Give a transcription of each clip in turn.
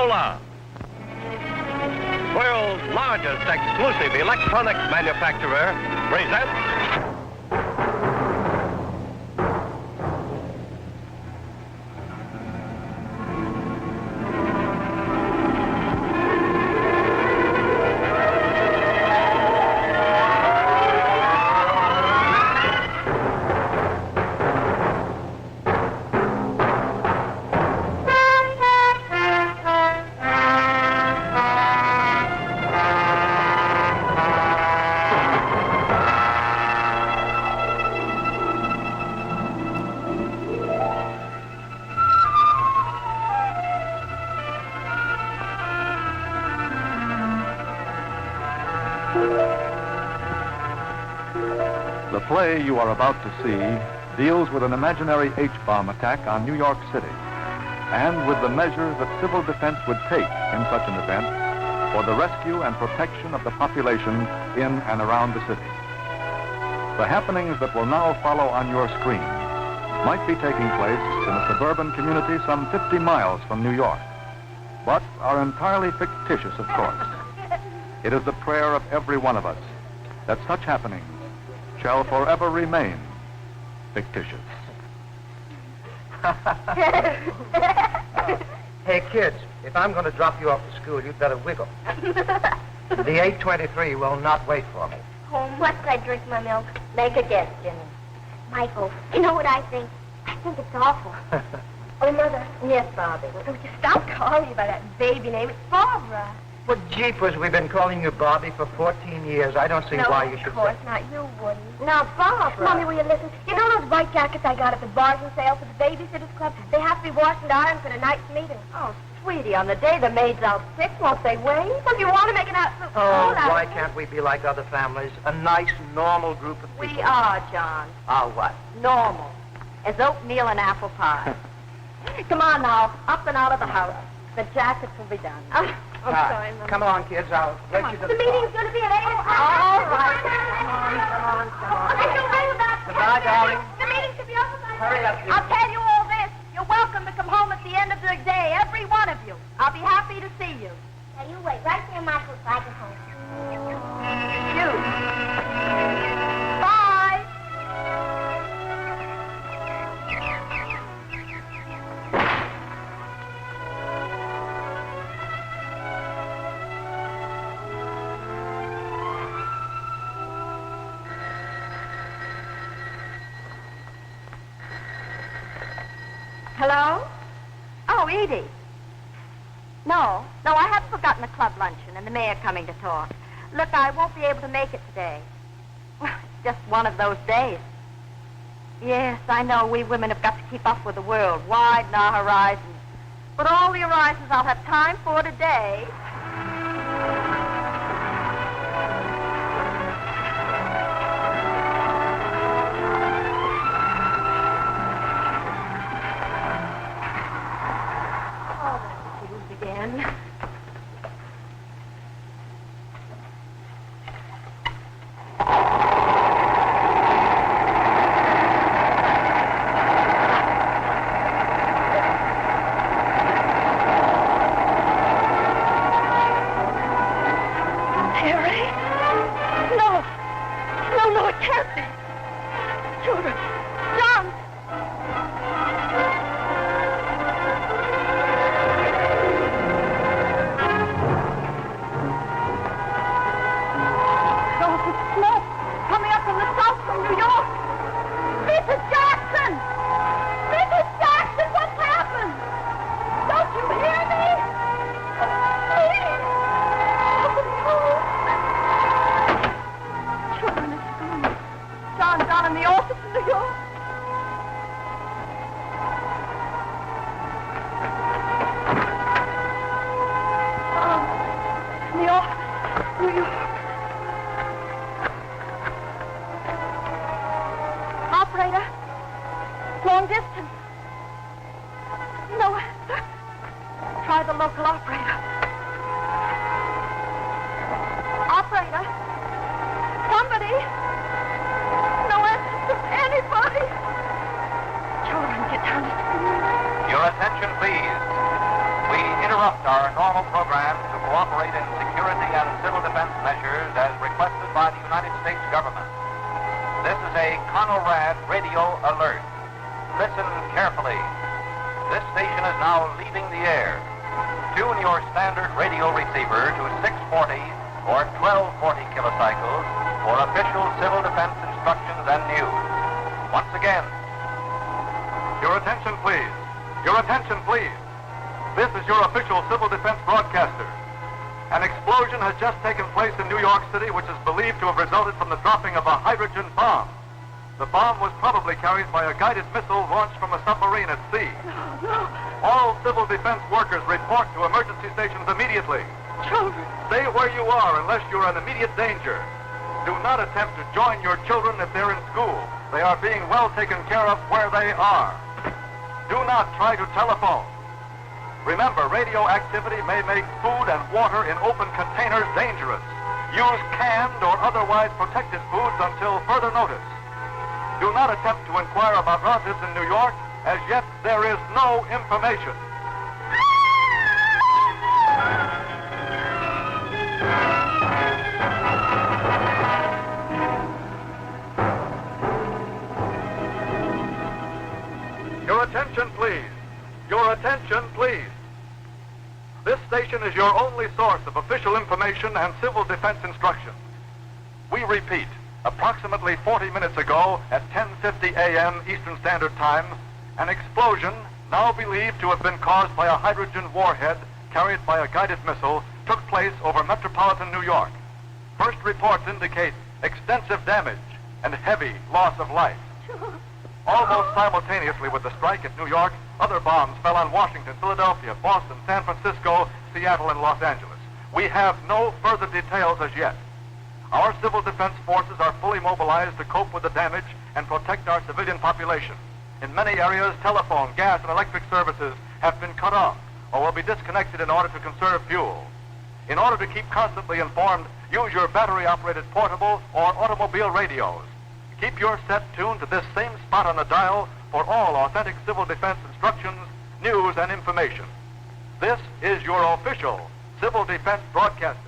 Motorola, world's largest exclusive electronics manufacturer, presents... The play you are about to see deals with an imaginary H-bomb attack on New York City and with the measures that civil defense would take in such an event for the rescue and protection of the population in and around the city. The happenings that will now follow on your screen might be taking place in a suburban community some 50 miles from New York, but are entirely fictitious, of course. It is the prayer of every one of us that such happenings shall forever remain fictitious. Hey, kids, if I'm going to drop you off to school, you'd better wiggle. The 823 will not wait for me. Oh, must I drink my milk? Make a guess, Jimmy. Michael, you know what I think? I think it's awful. Oh, Mother. Yes, Bobby. Would you stop calling me by that baby name? It's Barbara. Well, jeepers, we've been calling you Bobby for 14 years. I don't see why you should... of course not. You wouldn't. Now, Barbara. Mommy, will you listen? You know those white jackets I got at the bargain sale for the Babysitters Club? They have to be washed and ironed for tonight's meeting. Oh, sweetie, on the day the maid's out sick, won't they wait? Well, if you want to make an absolute fool out of why it. can't we be like other families? A nice, normal group of people. We are, John. Are what? Normal. As oatmeal and apple pie. Come on now, up and out of the house. The jackets will be done. I'm sorry, Mom. Come on, kids. I'll let you to The meeting's going to be at 8 o'clock. All right. Come on. Okay, you'll do that. Goodbye, darling. The meeting should be over by Hurry up, I'll tell you all this. You're welcome to come home at the end of the day, every one of you. I'll be happy to see you. Now, you wait right there, Michael, so I can home. You. Bye. Hello? Oh, Edie. No, I haven't forgotten the club luncheon and the mayor coming to talk. Look, I won't be able to make it today. Well, it's just one of those days. Yes, I know we women have got to keep up with the world, widen our horizons. But all the horizons I'll have time for today... again. Harry? No. No, it can't be. Children. John. Coming up from the south from New York. Mrs. Jackson! Mrs. Jackson, what's happened? Don't you hear me? Please! Children at school. John down in the office in New York. In the office, New York. Operator, long distance. No answer. Try the local operator. Operator, somebody. No answer from anybody. Children, get down to school. Your attention, please. We interrupt interrupt our normal program to cooperate in security and civil defense measures as requested by the United States government. This is a Conrad radio alert. Listen carefully. This station is now leaving the air. Tune your standard radio receiver to 640 or 1240 kilocycles for official civil defense instructions and news. Once again. Your attention, please. Your attention, please. This is your official civil defense broadcaster. An explosion has just taken place in New York City, which is believed to have resulted from the dropping of a hydrogen bomb. The bomb was probably carried by a guided missile launched from a submarine at sea. All civil defense workers report to emergency stations immediately. Children. Stay where you are unless you're in immediate danger. Do not attempt to join your children if they're in school. They are being well taken care of where they are. Do not try to telephone. Remember, radioactivity may make food and water in open containers dangerous. Use canned or otherwise protected foods until further notice. Do not attempt to inquire about relatives in New York. As yet, there is no information. Your attention, please. Your attention, please. This station is your only source of official information and civil defense instruction. We repeat, approximately 40 minutes ago at 10:50 a.m. Eastern Standard Time, an explosion, now believed to have been caused by a hydrogen warhead carried by a guided missile, took place over metropolitan New York. First reports indicate extensive damage and heavy loss of life. Almost simultaneously with the strike at New York, other bombs fell on Washington, Philadelphia, Boston, San Francisco, Seattle, and Los Angeles. We have no further details as yet. Our civil defense forces are fully mobilized to cope with the damage and protect our civilian population. In many areas, telephone, gas, and electric services have been cut off or will be disconnected in order to conserve fuel. In order to keep constantly informed, use your battery-operated portable or automobile radios. Keep your set tuned to this same spot on the dial for all authentic civil defense instructions, news, and information. This is your official civil defense broadcaster.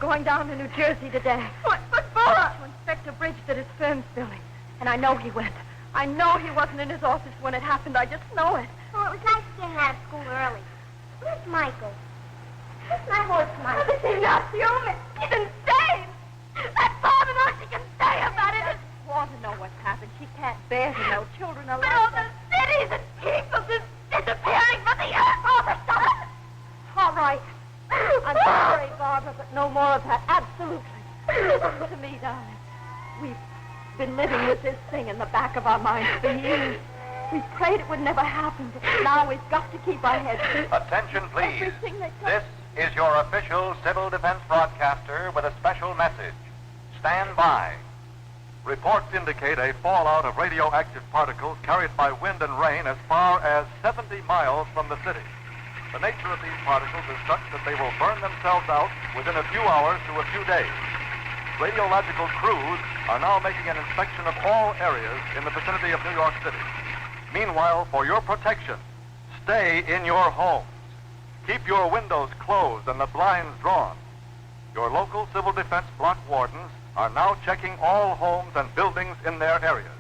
Going down to New Jersey today. What for? To inspect a bridge that his firm's building. And I know he went. I know he wasn't in his office when it happened. I just know it. Well, it was nice getting out of school early. Where's Michael? Where's my horse, Michael? This is not human. He's insane. That father knows she can say about it. She wants to know what's happened. She can't bear to know. Children are like all the cities and people just disappearing from the earth all of a sudden. All right. I'm sorry, Barbara, but no more of that. Absolutely. Listen to me, darling. We've been living with this thing in the back of our minds for years. We prayed it would never happen, but now we've got to keep our heads. Attention, please. This is your official civil defense broadcaster with a special message. Stand by. Reports indicate a fallout of radioactive particles carried by wind and rain as far as 70 miles from the city. The nature of these particles is such that they will burn themselves out within a few hours to a few days. Radiological crews are now making an inspection of all areas in the vicinity of New York City. Meanwhile, for your protection, stay in your homes. Keep your windows closed and the blinds drawn. Your local civil defense block wardens are now checking all homes and buildings in their areas.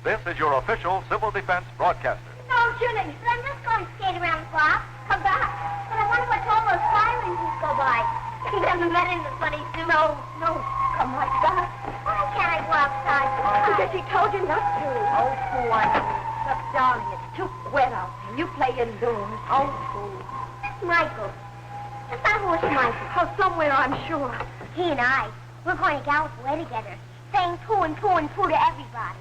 This is your official civil defense broadcaster. No, Julie. But I'm just going to skate around the block. Come back. But I wonder what all those sirens just go by. You never met in the funny suit. No. Come right back. Why can't I go outside? Because he told you not to. Oh, boy. Look, darling, it's too wet out there. You play indoors. Oh, fool. It's Michael. It's my horse, Michael. Oh, somewhere, I'm sure. He and I, we're going to gallop away together, saying poo and poo and poo to everybody.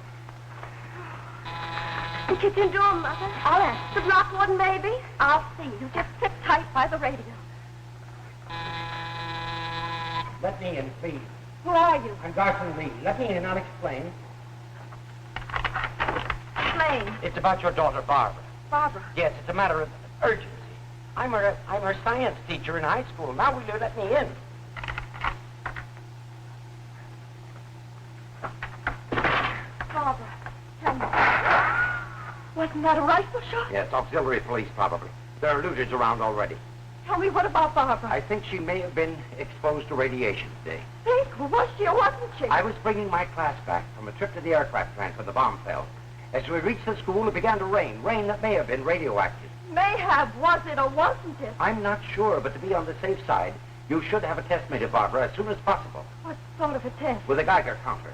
What you can do, Mother? I'll ask the block warden, maybe. I'll see. You just sit tight by the radio. Let me in, please. Who are you? I'm Garson Lee. Let me in. I'll explain. Explain. It's about your daughter, Barbara. Barbara. Yes, it's a matter of urgency. I'm her science teacher in high school. Now will you let me in? Barbara, tell me. Wasn't that a rifle shot? Yes, auxiliary police, probably. There are looters around already. Tell me, what about Barbara? I think she may have been exposed to radiation today. Think, was she or wasn't she? I was bringing my class back from a trip to the aircraft plant when the bomb fell. As we reached the school, it began to rain. Rain that may have been radioactive. May have. Was it or wasn't it? I'm not sure, but to be on the safe side, you should have a test made of Barbara as soon as possible. What sort of a test? With a Geiger counter.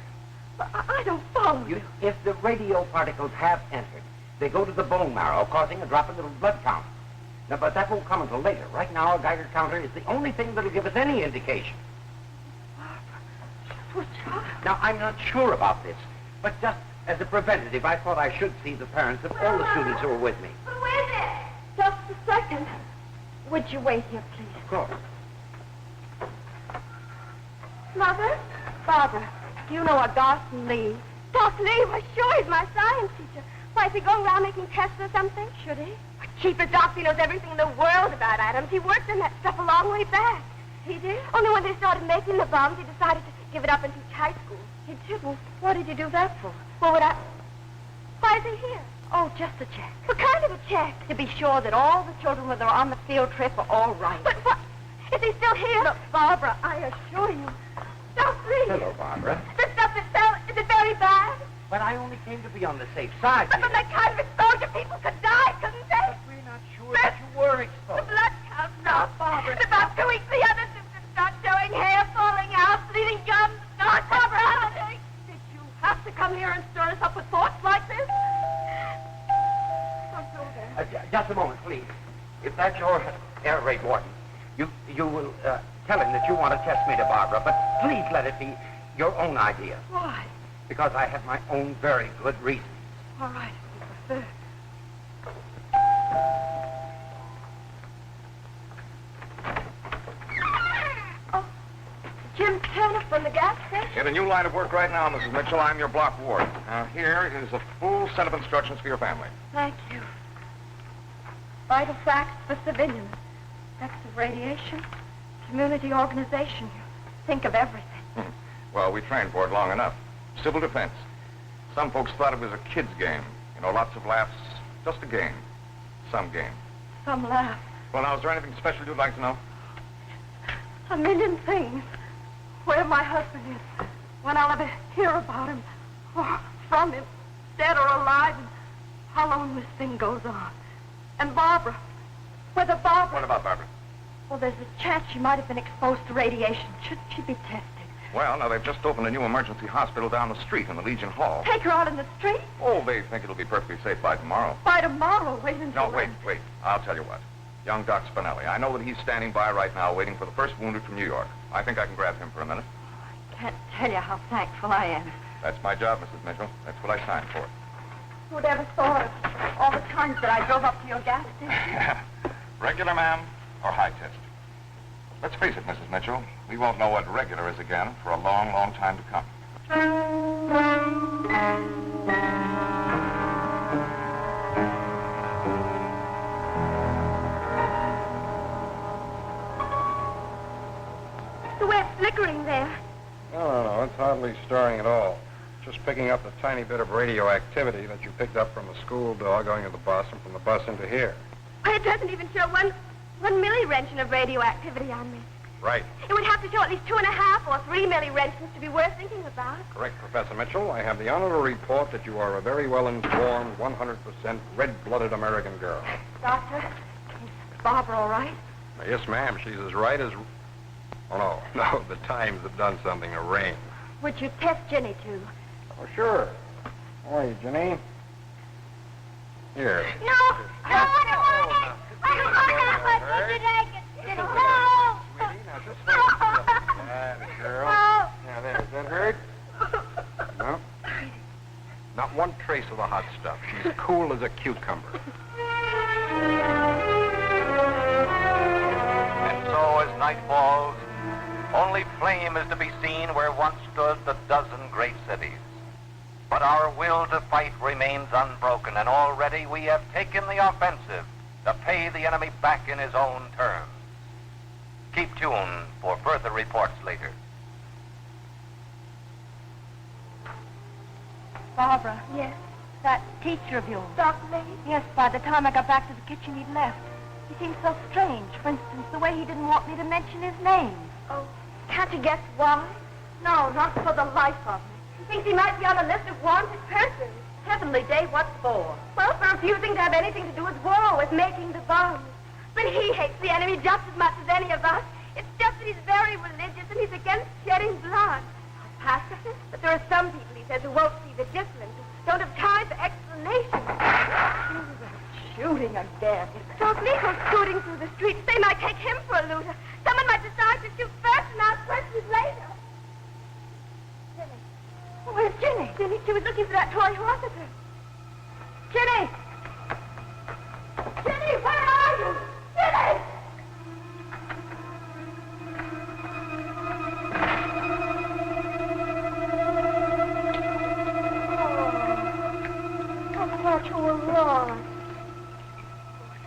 I don't follow you. If the radio particles have entered, they go to the bone marrow, causing a drop in the blood count. Now, but that won't come until later. Right now, a Geiger counter is the only thing that'll give us any indication. Was shot? Now, I'm not sure about this, but just as a preventative, I thought I should see the parents of all the students who were with me. Who is it? Just a second. Would you wait here, please? Of course. Mother? Barbara, do you know a Garson Lee? Garson Lee? Why, sure, he's my science teacher. Why, is he going around making tests or something? Should he? Chief Doc, he knows everything in the world about atoms. He worked in that stuff a long way back. He did? Only when they started making the bombs, he decided to give it up and teach high school. He did? Well, what did you do that for? Well, why is he here? Oh, just a check. What kind of a check? To be sure that all the children, when they're on the field trip, are all right. But what? Is he still here? Look, Barbara, I assure you. Don't please. Hello, Barbara. The stuff that fell, is it very bad? But I only came to be on the safe side. But from that kind of exposure, people could die, couldn't they? But we're not sure that you were The exposed. blood comes out, Barbara. In about 2 weeks, the other symptoms start showing: hair falling out, bleeding gums, not Barbara, Holiday. Did you have to come here and stir us up with thoughts like this? Don't go there. Just a moment, please. If that's your air raid warden, you will tell him that you want to test me to Barbara, but please let it be your own idea. Why? Because I have my own very good reasons. All right, if you prefer. Oh, Jim Turner from the gas station. In a new line of work right now, Mrs. Mitchell. I'm your block ward. Now, here is a full set of instructions for your family. Thank you. Vital facts for civilians. Effects of radiation. Community organization. You think of everything. Well, we trained for it long enough. Civil defense. Some folks thought it was a kid's game. You know, lots of laughs. Just a game. Some game. Some laugh. Well, now, is there anything special you'd like to know? A million things. Where my husband is. When I'll ever hear about him. Or from him. Dead or alive. And how long this thing goes on. And Barbara. Whether Barbara... What about Barbara? Well, there's a chance she might have been exposed to radiation. Should she be tested? Well, now, they've just opened a new emergency hospital down the street in the Legion Hall. Take her out in the street? Oh, they think it'll be perfectly safe by tomorrow. By tomorrow, wait until... No, wait. I'll tell you what. Young Doc Spinelli. I know that he's standing by right now waiting for the first wounded from New York. I think I can grab him for a minute. I can't tell you how thankful I am. That's my job, Mrs. Mitchell. That's what I signed for. Who'd ever thought of all the times that I drove up to your gas station? Regular, ma'am, or high test? Let's face it, Mrs. Mitchell. We won't know what regular is again for a long, long time to come. The way it's flickering there. No, it's hardly stirring at all. Just picking up the tiny bit of radioactivity that you picked up from the school door going to the bus and from the bus into here. It doesn't even show one millirentgen of radioactivity on me. Right. It would have to show at least 2.5 or 3 milli-Roentgens to be worth thinking about. Correct, Professor Mitchell. I have the honor to report that you are a very well-informed, 100% red-blooded American girl. Doctor, is Barbara all right? Yes, ma'am. She's as right as... Oh, no. The Times have done something to rain. Would you test Ginny, too? Oh, sure. How are you, Jenny? Here. No, I don't want it. I don't want it. No. Sweetie, now just slow. That girl. Now, there. Does that hurt? No? Not one trace of the hot stuff. She's cool as a cucumber. And so, as night falls, only flame is to be seen where once stood the dozen great cities. But our will to fight remains unbroken, and already we have taken the offensive to pay the enemy back in his own terms. Keep tuned for further reports later. Barbara. Yes. That teacher of yours. Dr. Lee? Yes, by the time I got back to the kitchen, he'd left. He seemed so strange. For instance, the way he didn't want me to mention his name. Oh, can't you guess why? No, not for the life of me. He thinks he might be on a list of wanted persons. Heavenly day, what for? Well, for refusing to have anything to do with war, with making the bombs. But he hates the enemy just as much as any of us. It's just that he's very religious and he's against shedding blood. A pacifist? But there are some people, he says, who won't see the difference, who don't have time for explanations. Shooting again. Those Negroes scooting through the streets, they might take him for a looter. Someone might decide to shoot first and ask questions later. Ginny. Where's Ginny? Ginny, she was looking for that toy horse of hers. Ginny! Ginny, where are you? Ginny! Oh, I thought you were lost.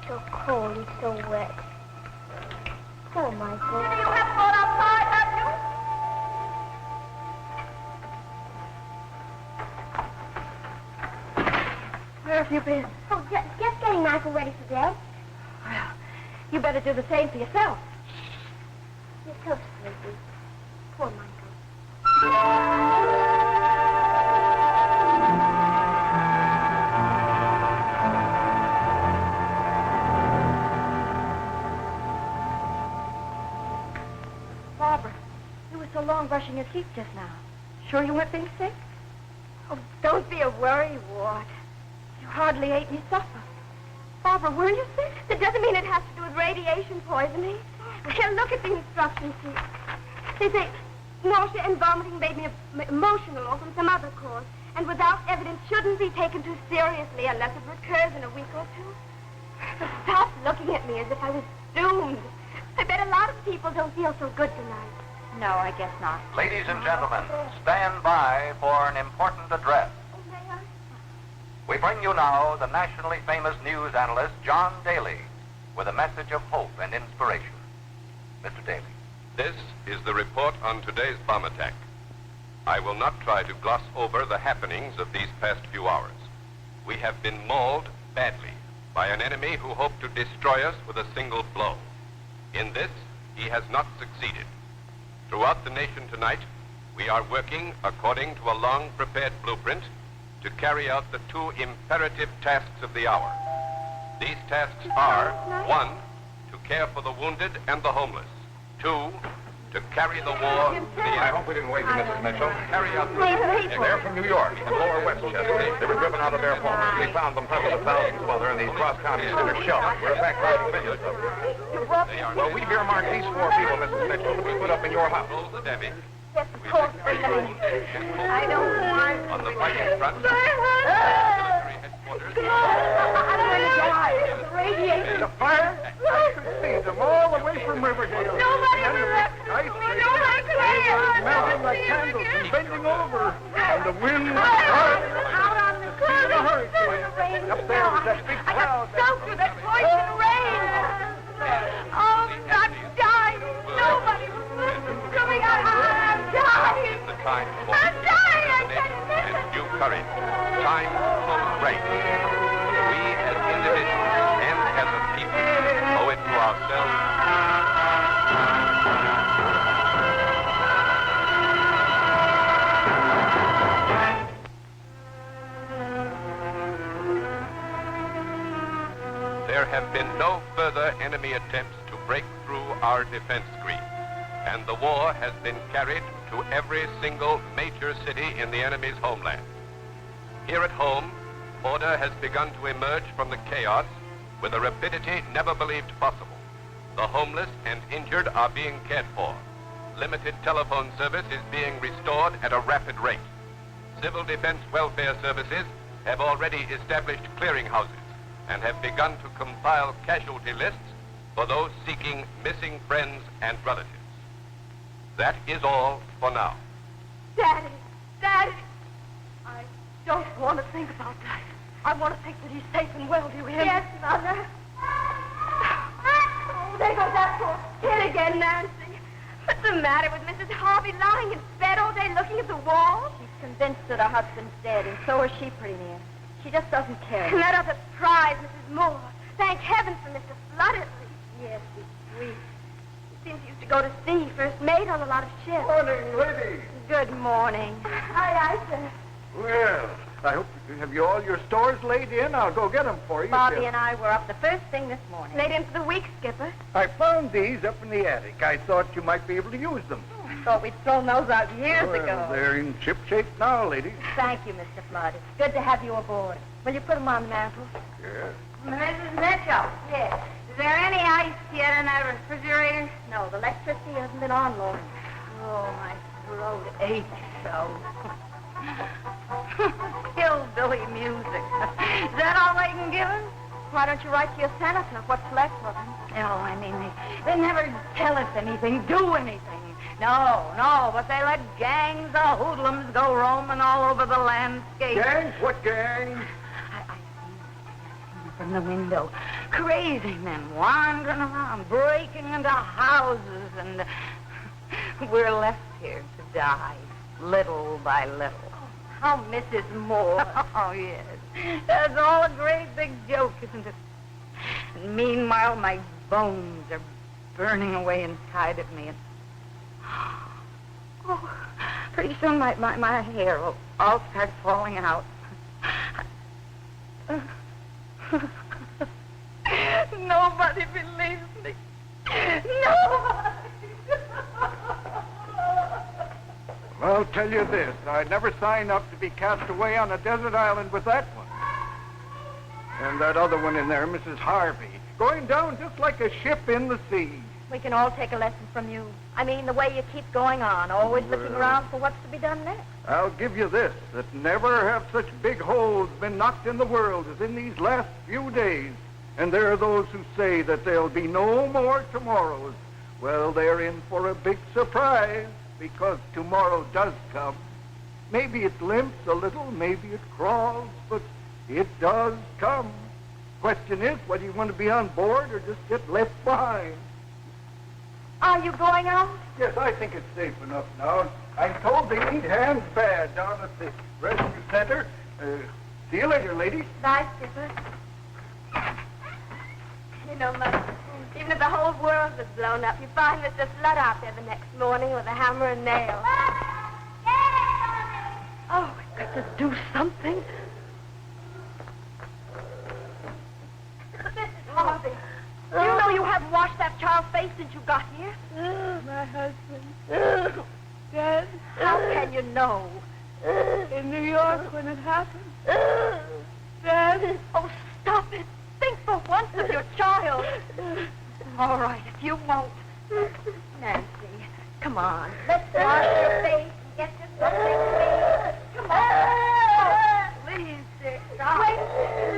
So cold and so wet. Poor Michael. Ginny, you haven't gone outside, have you? Where have you been? Oh, just getting Michael ready for bed. Well, you better do the same for yourself. You're so sleepy. Poor Michael. Barbara, you were so long brushing your teeth just now. Sure you weren't being sick? Oh, don't be a worry, Ward. You hardly ate any supper. Barbara, were you sick? That doesn't mean it has to do with radiation poisoning. Here, look at the instruction sheet. They say nausea and vomiting made me emotional or from some other cause, and without evidence shouldn't be taken too seriously unless it recurs in a week or two. But stop looking at me as if I was doomed. I bet a lot of people don't feel so good tonight. No, I guess not. Ladies and gentlemen, stand by for an important address. We bring you now the nationally famous news analyst, John Daly, with a message of hope and inspiration. Mr. Daly. This is the report on today's bomb attack. I will not try to gloss over the happenings of these past few hours. We have been mauled badly by an enemy who hoped to destroy us with a single blow. In this, he has not succeeded. Throughout the nation tonight, we are working according to a long-prepared blueprint to carry out the two imperative tasks of the hour. These tasks are, 1, to care for the wounded and the homeless. 2, to carry the war to the I hope we didn't wake you, Mrs. Mitchell. carry out the... They're from New York and lower Westchester. They were driven out of their homes. We found them hundreds of thousands of other in these cross-county center shelters. We're in fact finding millions of them. Well, we've earmarked these 4 people, Mrs. Mitchell, to be put up in your house. Control the Debbie. Yes, of course. I don't want to. On the fighting front, military headquarters. I'm going to die. It's radiation. The fire? I could see them all the way from Riverdale. Nobody And the will ice me. Nobody can they were melting like candles and bending over. And the wind was hard. Out on the curb. In a hurricane. Up there was that big I cloud. got soaked with that poison rain. Oh, I'm dying. Nobody will listen to me. I'm dying. The time for I'm dying. determination and due courage. Time for great. We as individuals and as a people owe it to ourselves there have been no further enemy attempts to break through our defense screen, and the war has been carried to every single major city in the enemy's homeland. Here at home, order has begun to emerge from the chaos with a rapidity never believed possible. The homeless and injured are being cared for. Limited telephone service is being restored at a rapid rate. Civil defense welfare services have already established clearinghouses and have begun to compile casualty lists for those seeking missing friends and relatives. That is all for now. Daddy! I don't want to think about that. I want to think that he's safe and well, do you hear me? Yes, Mother. Oh, there goes that poor kid again, Nancy. What's the matter with Mrs. Harvey lying in bed all day looking at the wall? She's convinced that her husband's dead, and so is she pretty near. She just doesn't care. And that other prize, Mrs. Moore. Thank heaven for Mr. Flood at least. Yes, he's sweet. He seems he used to go to sea, first mate on a lot of ships. Morning, lady. Good morning. Aye, sir. Well, I hope you have all your stores laid in. I'll go get them for you. Bobby and I were up the first thing this morning. Laid in for the week, Skipper. I found these up in the attic. I thought you might be able to use them. I thought we'd thrown those out years ago. They're in ship shape now, lady. Thank you, Mr. Flood. It's good to have you aboard. Will you put them on the mantel? Yes. Mrs. Mitchell. Yes. Is there any ice yet in that refrigerator? No, the electricity hasn't been on long. Oh, my throat aches so. Hillbilly music. Is that all they can give us? Why don't you write to your senator? What's left of him? Oh, I mean, they never tell us anything, do anything. No, but they let gangs of hoodlums go roaming all over the landscape. Gangs? What gangs? I see them from the window. Crazy men wandering around, breaking into houses, and we're left here to die, little by little. Oh, Mrs. Moore. Oh, yes. That's all a great big joke, isn't it? And meanwhile, my bones are burning away inside of me. And oh, pretty soon my hair will all start falling out. Nobody believes me. Nobody. I'll tell you this. I'd never sign up to be cast away on a desert island with that one. And that other one in there, Mrs. Harvey, going down just like a ship in the sea. We can all take a lesson from you. I mean, the way you keep going on, always looking around for what's to be done next. I'll give you this, that never have such big holes been knocked in the world as in these last few days. And there are those who say that there'll be no more tomorrows. Well, they're in for a big surprise, because tomorrow does come. Maybe it limps a little, maybe it crawls, but it does come. Question is, whether you want to be on board or just get left behind. Are you going out? Yes, I think it's safe enough now. I'm told they need hands bad down at the rescue center. See you later, lady. Bye, Skipper. You know, Mother, even if the whole world was blown up, you find Mr. Flood out there the next morning with a hammer and nail. Oh, we've got to do something. Mrs. Harvey, you know you haven't washed that child's face since you got here. My husband. Dead. How can you know? In New York when it happened. Dead. Oh, stop it. Think for once of your child. All right, if you won't. Nancy, come on. Let's wash your face and get you something to eat. Come on. Oh, please, dear. Wait.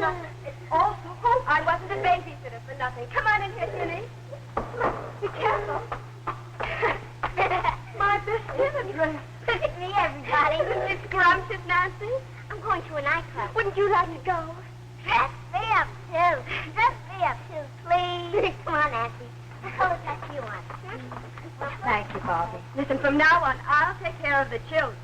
No, it's all so hopeless. I wasn't a babysitter for nothing. Come on in here, Ginny. Be careful. My best dinner dress. It's me, everybody. It's scrumptious, Nancy. I'm going to a nightclub. Wouldn't you like to go? Dress me up, too. Dress me up, too, please. Come on, Nancy. What color dress do you want? Thank you, Bobby. Listen, from now on, I'll take care of the children.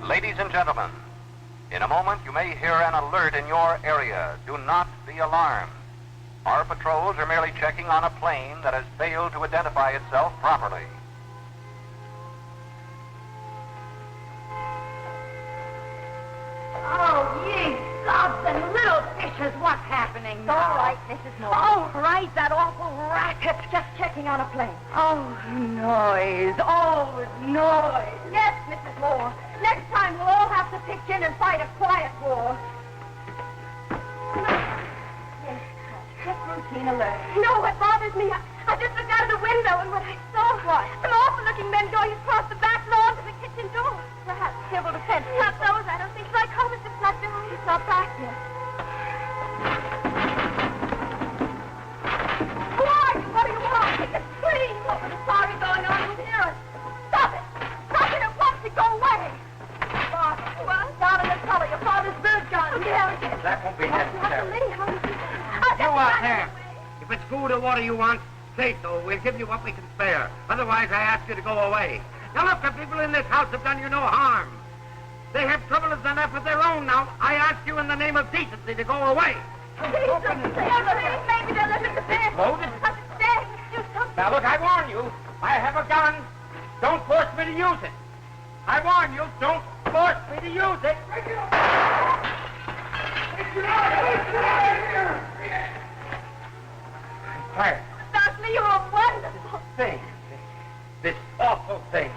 Ladies and gentlemen, in a moment you may hear an alert in your area. Do not be alarmed. Our patrols are merely checking on a plane that has failed to identify itself properly. Oh, ye gods and little fishes, what's happening now? All right, Mrs. Moore. All right, that awful racket. Just checking on a plane. Oh, noise. Always noise. Yes, Mrs. Moore. Next time we'll all have to pitch in and fight a quiet war. Yes, just routine alert. No, what bothers me, I just looked out of the window and what I saw was some awful-looking men going across the back lawn to the kitchen door. Perhaps civil defense. Not those, I don't think. Like home, Mr. Fletcher. He's not back yet. Who are you? What do you want? It's please. What was the sorry going on in here? Stop it! Stop it at once and go away! Bob, what? Down in the cellar, your father's bird gun. That won't be necessary. You out there. If it's food or water you want, say so. We'll give you what we can spare. Otherwise, I ask you to go away. Now, look, the people in this house have done you no harm. They have troubles enough of their own now. I ask you in the name of decency to go away. Maybe they'll let me to bed. Loaded? Now, look, I warn you. I have a gun. Don't force me to use it. I warn you, don't force me to use it. Fire. Doctor, you're a wonderful Thing. This awful thing.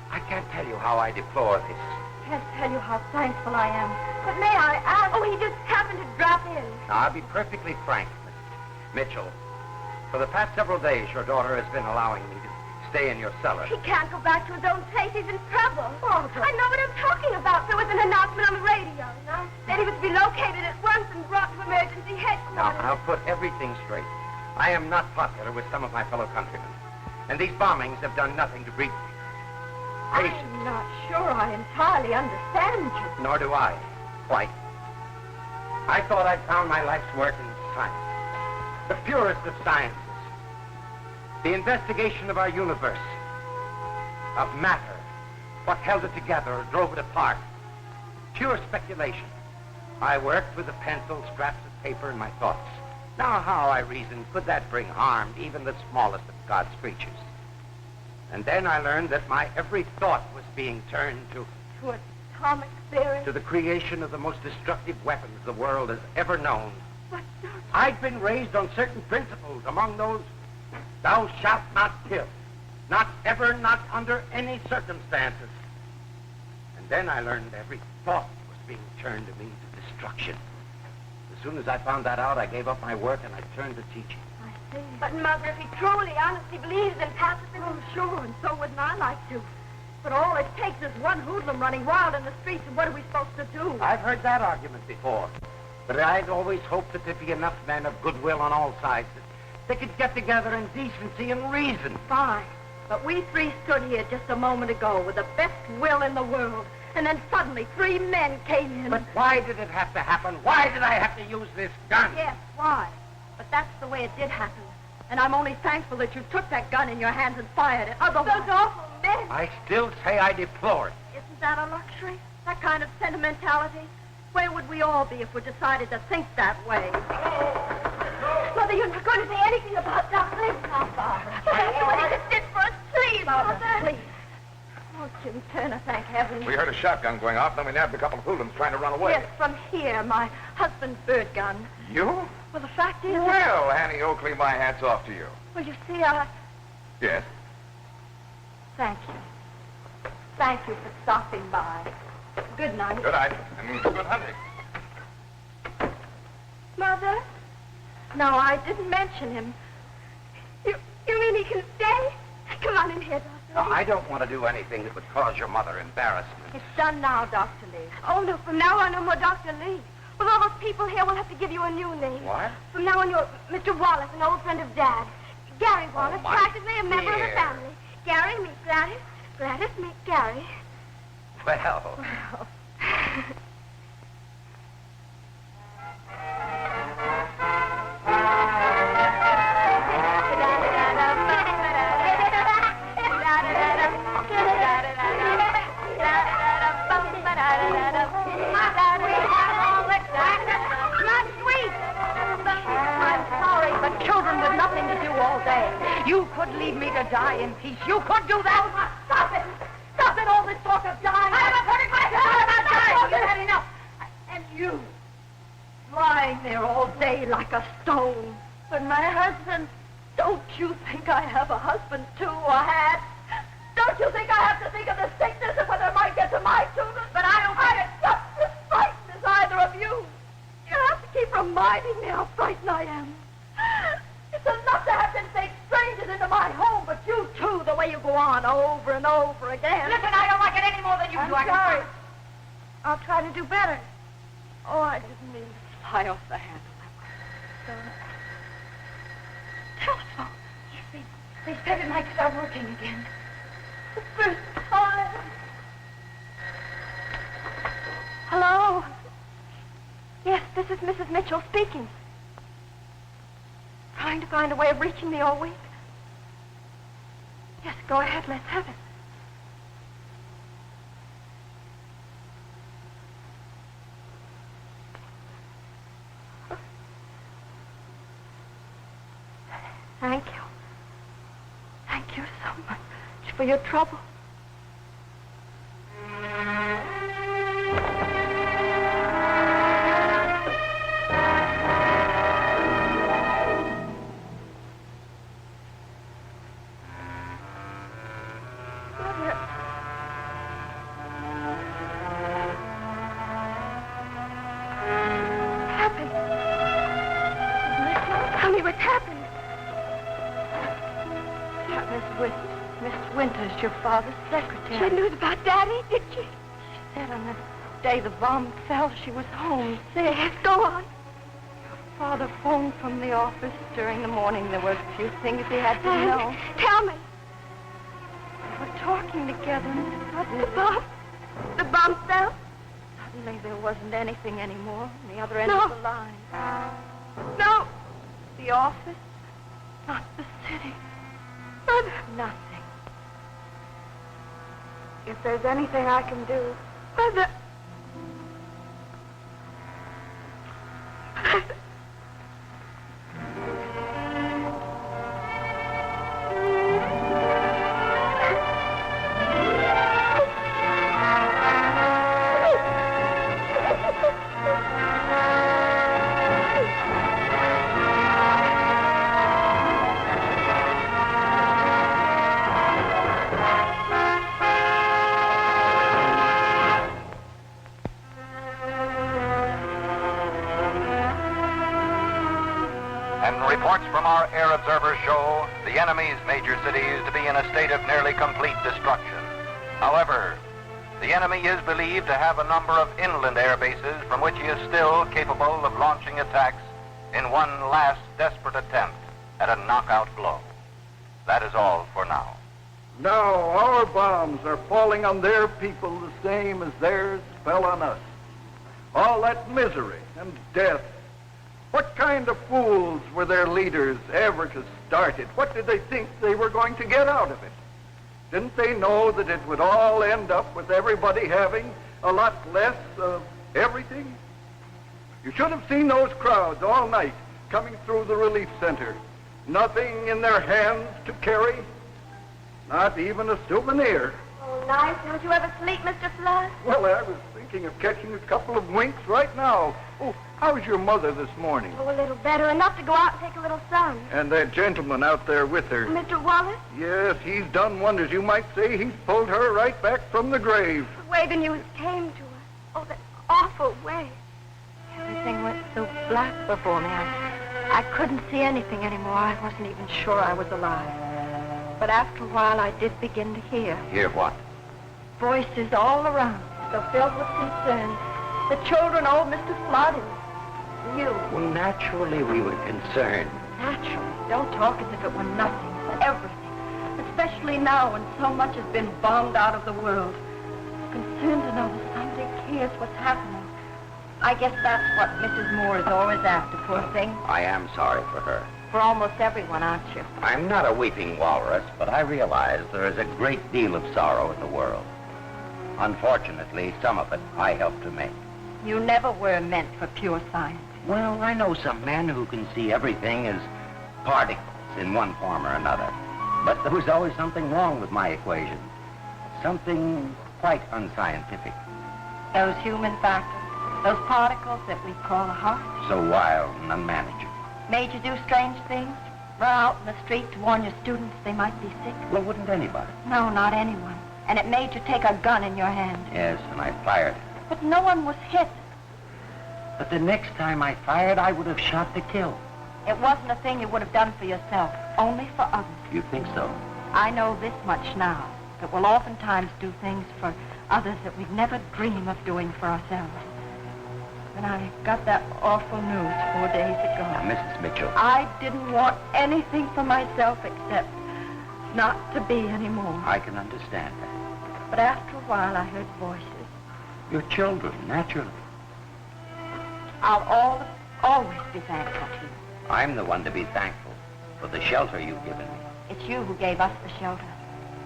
I can't tell you how I deplore this. Can't tell you how thankful I am. But may I ask? Oh, he just happened to drop in. Now, I'll be perfectly frank, Miss Mitchell. For the past several days, your daughter has been allowing me to stay in your cellar. He can't go back to his own place. He's in trouble. Oh, I know what I'm talking about. There was an announcement on the radio. Said he was to be located at once and brought to emergency headquarters. Now, I'll put everything straight. I am not popular with some of my fellow countrymen. And these bombings have done nothing to breed patience. I'm not sure I entirely understand you. Nor do I. Quite. I thought I'd found my life's work in science. The purest of sciences. The investigation of our universe. Of matter. What held it together or drove it apart. Pure speculation. I worked with a pencil, scraps of paper, and my thoughts. Now, how, I reasoned, could that bring harm to even the smallest of God's creatures? And then I learned that my every thought was being turned to atomic theory? To the creation of the most destructive weapons the world has ever known. But, I'd been raised on certain principles, among those, thou shalt not kill. Not ever, not under any circumstances. And then I learned every thought was being turned to means of destruction. As soon as I found that out, I gave up my work and I turned to teaching. I see. But, Mother, if he truly, honestly believes in pacifism... Oh, sure, and so wouldn't I like to. But all it takes is one hoodlum running wild in the streets, and what are we supposed to do? I've heard that argument before. But I'd always hoped that there'd be enough men of goodwill on all sides that they could get together in decency and reason. Fine. But we three stood here just a moment ago with the best will in the world. And then suddenly 3 men came in. But why did it have to happen? Why did I have to use this gun? Yes, why? But that's the way it did happen. And I'm only thankful that you took that gun in your hands and fired it. Otherwise... Those awful men. I still say I deplore it. Isn't that a luxury? That kind of sentimentality? Where would we all be if we decided to think that way? Mother, you're not going to say anything about Doc Lee. Now, Barbara. Thank you what he just did for us. Please, Mother. Please. Oh, Jim Turner, thank heaven. We heard a shotgun going off, then we nabbed a couple of hoodlums trying to run away. Yes, from here, my husband's bird gun. You? Well, the fact is... Well, Annie Oakley, my hat's off to you. Well, you see, Yes? Thank you. Thank you for stopping by. Good night. Good night, and good hunting. Mother? No, I didn't mention him. You mean he can stay? Come on in here, Doctor. No, I don't want to do anything that would cause your mother embarrassment. It's done now, Dr. Lee. Oh, no, from now on, no more Dr. Lee. With all those people here, we'll have to give you a new name. What? From now on, you're Mr. Wallace, an old friend of Dad. Gary Wallace, practically a member of the family. Gary, meet Gladys. Gladys, meet Gary. Well... You could leave me to die in peace. You could do that. Stop it. Stop it, all this talk of dying. I haven't heard about dying. You've had enough. And you, lying there all day like a stone. But my husband, don't you think I have a husband too, or had? Don't you think I have to think of the sickness and whether it might get to my children? But I don't think it's just as frightened as either of you. You have to keep reminding me how frightened I am. It's enough to have them take strangers into my home, but you too, the way you go on over and over again. Listen, I don't like it any more than you do. I'm sorry. I'll try to do better. Oh, I didn't mean to fly off the handle. Telephone. They said it might start working again. The first time. Hello? Yes, this is Mrs. Mitchell speaking. Trying to find a way of reaching me all week. Yes, go ahead, let's have it. Thank you. Thank you so much for your trouble. Your father's secretary. She knew about Daddy, did she? She said on the day the bomb fell, she was home, sick. Yes, go on. Your father phoned from the office during the morning. There were a few things he had to know. Tell me. They were talking together and suddenly... The bomb fell? Suddenly there wasn't anything anymore on the other end of the line. No. The office, not the city. Mother. Nothing. If there's anything I can do... Mother... Reports from our air observers show the enemy's major cities to be in a state of nearly complete destruction. However, the enemy is believed to have a number of inland air bases from which he is still capable of launching attacks in one last desperate attempt at a knockout blow. That is all for now. Now our bombs are falling on their people the same as theirs fell on us. All that misery and death. What kind of fools were their leaders ever to start it? What did they think they were going to get out of it? Didn't they know that it would all end up with everybody having a lot less of everything? You should have seen those crowds all night coming through the relief center. Nothing in their hands to carry, not even a souvenir. Oh, nice. Don't you ever sleep, Mr. Flood? Well, I was thinking of catching a couple of winks right now. Oh, how's your mother this morning? Oh, a little better. Enough to go out and take a little sun. And that gentleman out there with her. Mr. Wallace? Yes, he's done wonders. You might say he's pulled her right back from the grave. The way the news came to us. Oh, that awful way. Everything went so black before me. I couldn't see anything anymore. I wasn't even sure I was alive. But after a while, I did begin to hear. Hear what? Voices all around, so filled with concern. The children, old Mr. Flood, and you. Well, naturally, we were concerned. Naturally. Don't talk as if it were nothing. Everything. Especially now when so much has been bombed out of the world. Concerned to know that somebody cares what's happening. I guess that's what Mrs. Moore is always after, poor thing. I am sorry for her. For almost everyone, aren't you? I'm not a weeping walrus, but I realize there is a great deal of sorrow in the world. Unfortunately, some of it I helped to make. You never were meant for pure science. Well, I know some men who can see everything as particles in one form or another. But there was always something wrong with my equation. Something quite unscientific. Those human factors, those particles that we call a heart, So wild and unmanageable. made you do strange things? Run out in the street to warn your students they might be sick? Well, wouldn't anybody? No, not anyone. And it made you take a gun in your hand. Yes, and I fired. But no one was hit. But the next time I fired, I would have shot to kill. It wasn't a thing you would have done for yourself, only for others. You think so? I know this much now, that we'll oftentimes do things for others that we'd never dream of doing for ourselves. When I got that awful news 4 days ago, Now, Mrs. Mitchell. I didn't want anything for myself except not to be anymore. I can understand that. But after a while, I heard voices. Your children, naturally. I'll always be thankful to you. I'm the one to be thankful for the shelter you've given me. It's you who gave us the shelter.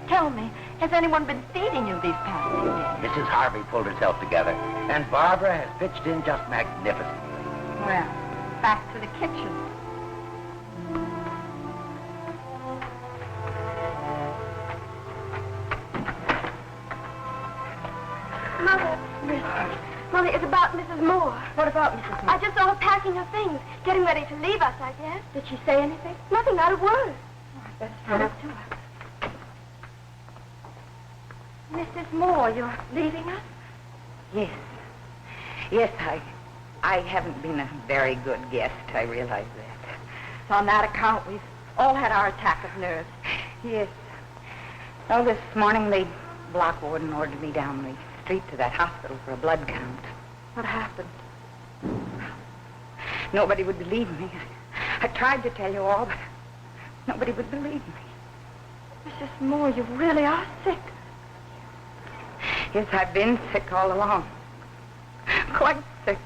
Tell me, has anyone been feeding you these past few days? Mrs. Harvey pulled herself together, and Barbara has pitched in just magnificently. Well, back to the kitchen. Mother. Mother, it's about Mrs. Moore. What about Mrs. Moore? I just saw her packing her things, getting ready to leave us, I guess. Did she say anything? Nothing, not a word. I'd better stand up to her. Mrs. Moore, you're leaving us? Yes. Yes, I haven't been a very good guest. I realize that. So on that account, we've all had our attack of nerves. Yes. Oh, this morning the block warden ordered me down the street to that hospital for a blood count. What happened? Nobody would believe me. I tried to tell you all, but nobody would believe me. Mrs. Moore, you really are sick. Yes, I've been sick all along. Quite sick.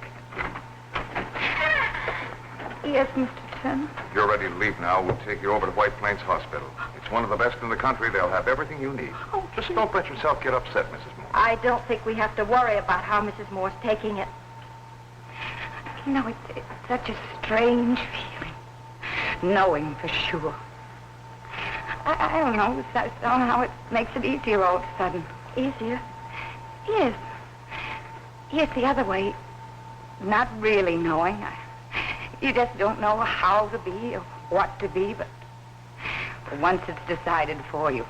Yes, Mr. Turner. If you're ready to leave now, we'll take you over to White Plains Hospital. It's one of the best in the country. They'll have everything you need. Oh, Just don't let yourself get upset, Mrs. Moore. I don't think we have to worry about how Mrs. Moore's taking it. You know, it's such a strange feeling, knowing for sure. I don't know, somehow it makes it easier all of a sudden. Easier? Yes. Yes, the other way, not really knowing. You just don't know how to be or what to be, but once it's decided for you.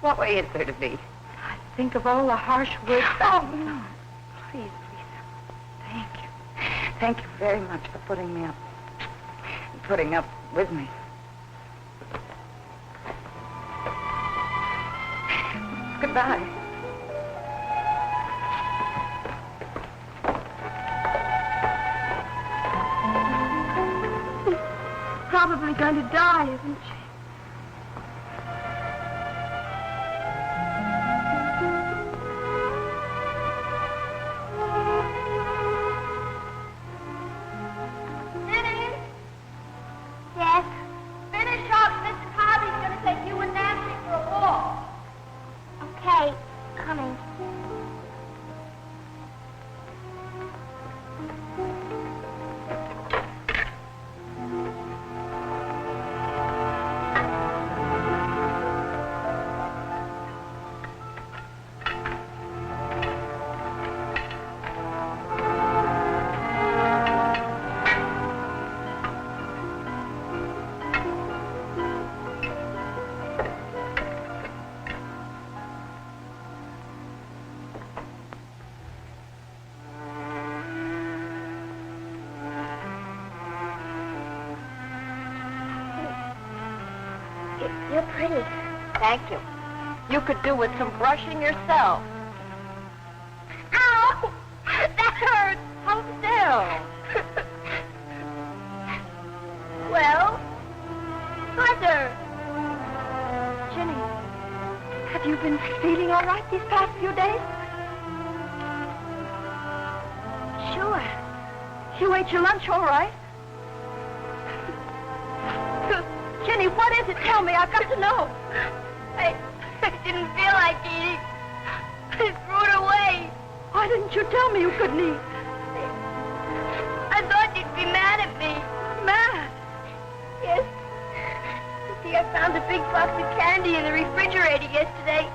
What way is there to be? I think of all the harsh words that... Oh, no. Please, please. Thank you. Thank you very much for putting me up. Putting up with me. Goodbye. Probably going to die, isn't she? Yes? Finish up. Mrs. Harvey's going to take you and Nancy for a walk. Okay, coming. You're pretty. Thank you. You could do with some brushing yourself. Ow! That hurts. Hold still. Well, Mother. Jenny, have you been feeling all right these past few days? Sure. You ate your lunch all right? Jenny, what is it? Tell me. I've got to know. I didn't feel like eating. I threw it away. Why didn't you tell me you couldn't eat? I thought you'd be mad at me. Mad? Yes. Daddy, I found a big box of candy in the refrigerator yesterday.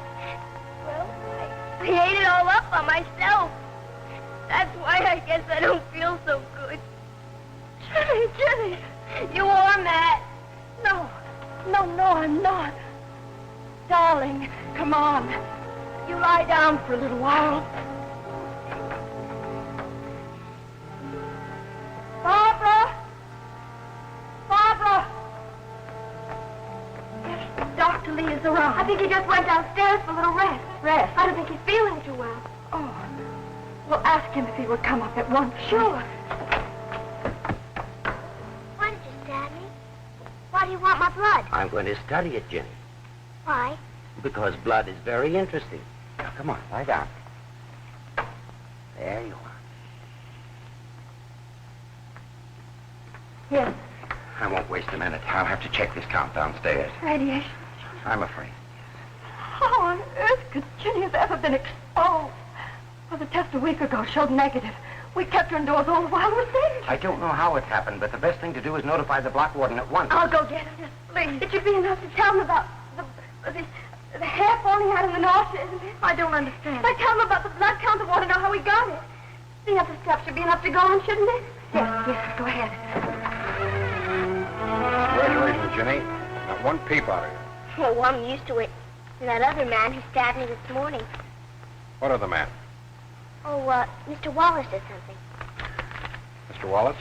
Well, I ate it all up by myself. That's why I guess I don't feel so good. Jenny, you are mad. No, I'm not. Darling, come on. You lie down for a little while. Barbara! Yes, Dr. Lee is around. I think he just went downstairs for a little rest. Rest? I don't think he's feeling too well. Oh. Well, ask him if he would come up at once. Sure. Why did you stab me? Why do you want my blood? I'm going to study it, Jenny. Why? Because blood is very interesting. Now, come on, lie down. There you are. Yes. I won't waste a minute. I'll have to check this count downstairs. Radiation. I'm afraid. How on earth could Ginny have ever been exposed? Well, the test a week ago showed negative. We kept her indoors all the while we were there. I don't know how it happened, but the best thing to do is notify the block warden at once. I'll go get him. Yes, please. It should be enough to tell him about the hair falling out of the nausea, isn't it? I don't understand. If I tell him about the blood count, I want to know how he got it. The other stuff should be enough to go on, shouldn't it? Yes, go ahead. Congratulations, Jenny. Not one peep out of you. Oh, I'm used to it. And that other man who stabbed me this morning. What other man? Oh, Mr. Wallace did something. Mr. Wallace?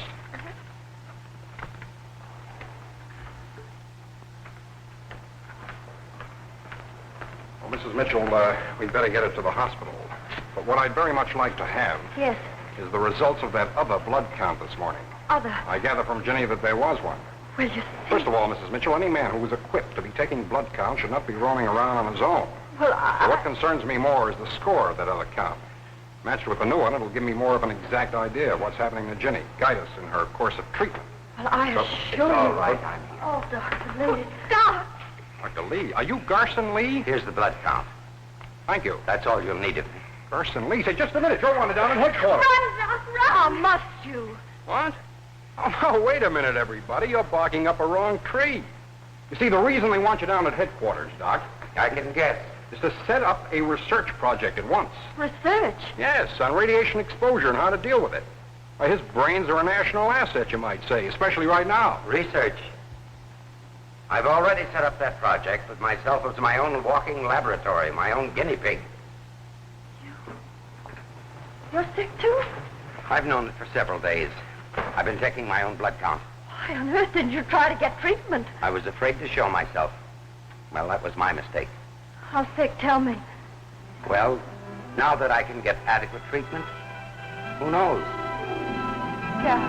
Well, Mrs. Mitchell, we'd better get her to the hospital. But what I'd very much like to have Yes, is the results of that other blood count this morning. other. I gather from Jenny that there was one. Well, you see. First of all, Mrs. Mitchell, any man who was equipped to be taking blood count should not be roaming around on his own. Well, But what concerns me more is the score of that other count. Matched with the new one, it'll give me more of an exact idea of what's happening to Jenny. Guide us in her course of treatment. Well, I So, assure it's all you. right. Oh, Dr. Lee. Stop! Dr. Lee, are you Garson Lee? Here's the blood count. Thank you. That's all you'll need of me. Garson Lee, say, just a minute. You're wanted down in headquarters. Run, Doc, run! How must you? What? Oh, now, wait a minute, everybody. You're barking up a wrong tree. You see, the reason they want you down at headquarters, Doc, I can guess. is to set up a research project at once. Research. Yes, on radiation exposure and how to deal with it. Why, his brains are a national asset, you might say, especially right now. Research. I've already set up that project with myself as my own walking laboratory, my own guinea pig. You're sick, too? I've known it for several days. I've been taking my own blood count. Why on earth didn't you try to get treatment? I was afraid to show myself. Well, that was my mistake. How sick? Tell me. Well, now that I can get adequate treatment, who knows? Yeah.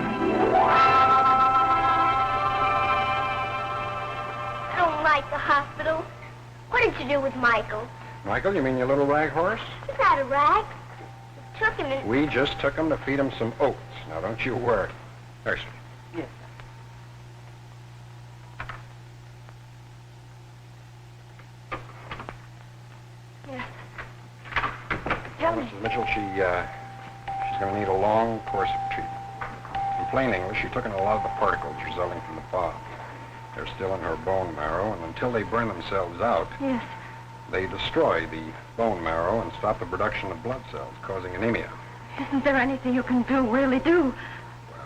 I don't like the hospital. What did you do with Michael? Michael, you mean your little rag horse? He's not a rag. We took him and... We just took him to feed him some oats. Now, don't you worry. There, sir. Yes. Yes. Tell me. Mrs. Mitchell, she's going to need a long course of treatment. In plain English, she took in a lot of the particles resulting from the bomb. They're still in her bone marrow, and until they burn themselves out, Yes. they destroy the bone marrow and stop the production of blood cells, causing anemia. Isn't there anything you can do, really do?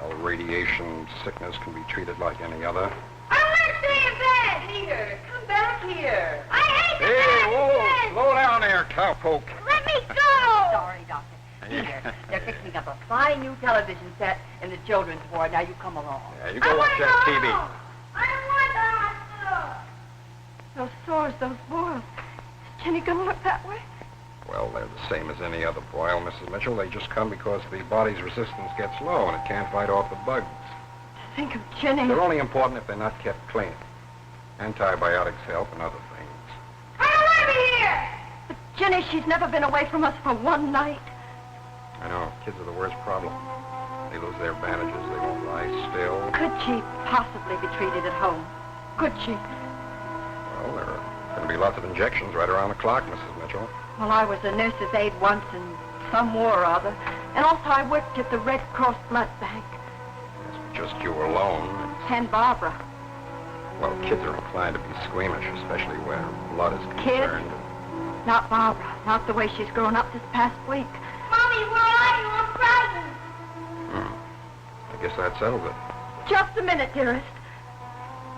Well, radiation sickness can be treated like any other. I want to stay in bed! Peter, come back here. I hate the Hey, whoa! bed! Slow down there, cowpoke. Let me go! Sorry, Doctor. Peter, they're fixing up a fine new television set in the children's ward. Now you come along. Yeah, you go watch that TV. I don't want the hospital! Those sores, those boils. Is Jenny gonna look that way? Well, they're the same as any other boil, Mrs. Mitchell. They just come because the body's resistance gets low and it can't fight off the bugs. Think of Jenny. They're only important if they're not kept clean. Antibiotics help and other things. I don't want to be here! But Jenny, she's never been away from us for one night. I know, kids are the worst problem. They lose their bandages, they won't lie still. Could she possibly be treated at home? Could she? Well, there are going to be lots of injections right around the clock, Mrs. Mitchell. Well, I was a nurse's aide once in some war or other. And also I worked at the Red Cross Blood Bank. It's just you alone. And Barbara. Well, kids are inclined to be squeamish, especially where blood is concerned. Kids? Not Barbara. Not the way she's grown up this past week. Mommy, where are you? I'm frightened. I guess that settles it. Just a minute, dearest.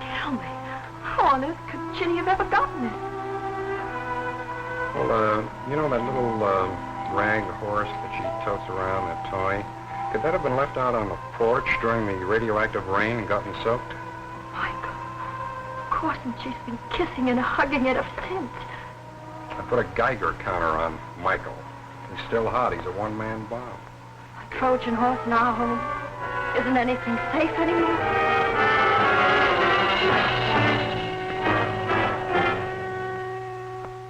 Tell me, how on earth could Ginny have ever gotten this? Well, you know that little rag horse that she totes around, that toy? Could that have been left out on the porch during the radioactive rain and gotten soaked? Michael. Of course, and she's been kissing and hugging it ever since. I put a Geiger counter on Michael. He's still hot. He's a one-man bomb. A Trojan horse in our home. Isn't anything safe anymore?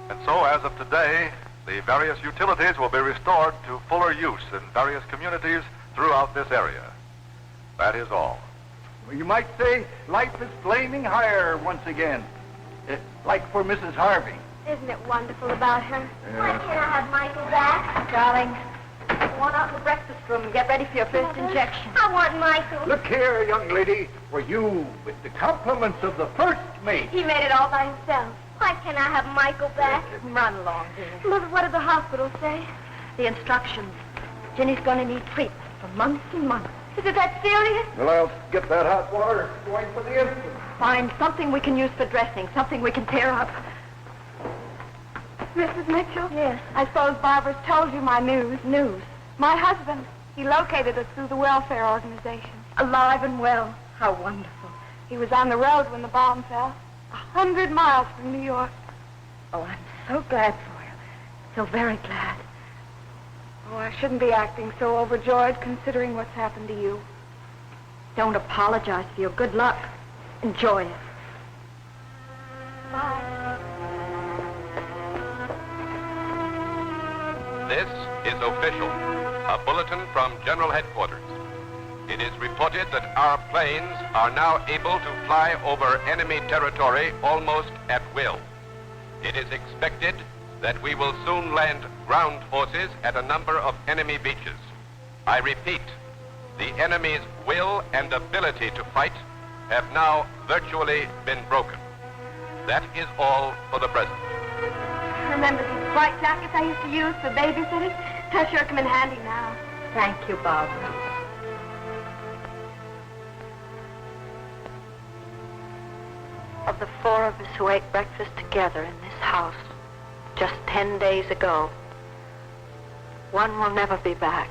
And so, as of today, the various utilities will be restored to fuller use in various communities throughout this area. That is all. Well, you might say life is flaming higher once again. Like for Mrs. Harvey. Isn't it wonderful about her? Why can't I have Michael back? Darling, go on out to the breakfast room and get ready for your first injection. I want Michael. Look here, young lady, for you with the compliments of the first mate. He made it all by himself. Why can't I have Michael back? Run along, dear. Mother, what did the hospital say? The instructions. Ginny's going to need treatment for months and months. Is it that serious? Well, I'll get that hot water going for the instant. Find something we can use for dressing, something we can tear up. Mrs. Mitchell? Yes. I suppose Barbara's told you my news. News. My husband, he located us through the welfare organization. Alive and well. How wonderful. He was on the road when the bomb fell. 100 miles from New York. Oh, I'm so glad for you. So very glad. Oh, I shouldn't be acting so overjoyed considering what's happened to you. Don't apologize for your good luck. Enjoy it. Bye. This is official, a bulletin from General Headquarters. It is reported that our planes are now able to fly over enemy territory almost at will. It is expected that we will soon land ground forces at a number of enemy beaches. I repeat, the enemy's will and ability to fight have now virtually been broken. That is all for the present. Remember these white jackets I used to use for babysitting? They'll sure come in handy now. Thank you, Barbara. Of the four of us who ate breakfast together in this house just 10 days ago, one will never be back.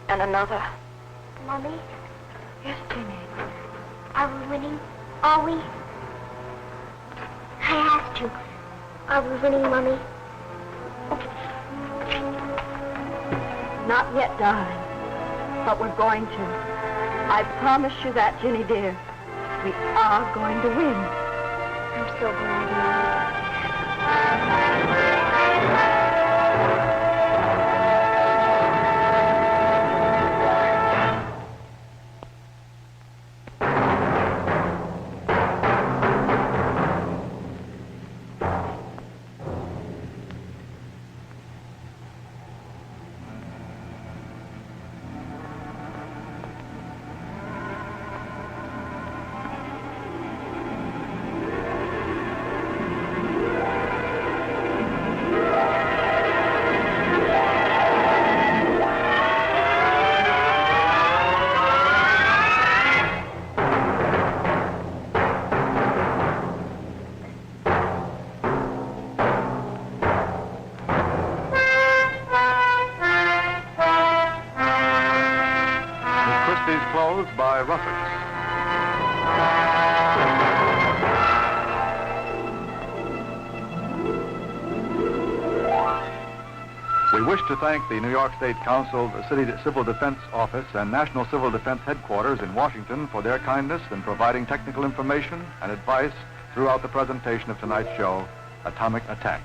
And another... Mommy, Yes, Ginny. are we winning? Are we? I asked you. Are we winning, Mommy? Not yet, darling. But we're going to. I promise you that, Ginny dear. We are going to win. I'm so glad, Mommy. Closed by Russets. We wish to thank the New York State Council, the City Civil Defense Office, and National Civil Defense Headquarters in Washington for their kindness in providing technical information and advice throughout the presentation of tonight's show, Atomic Attack.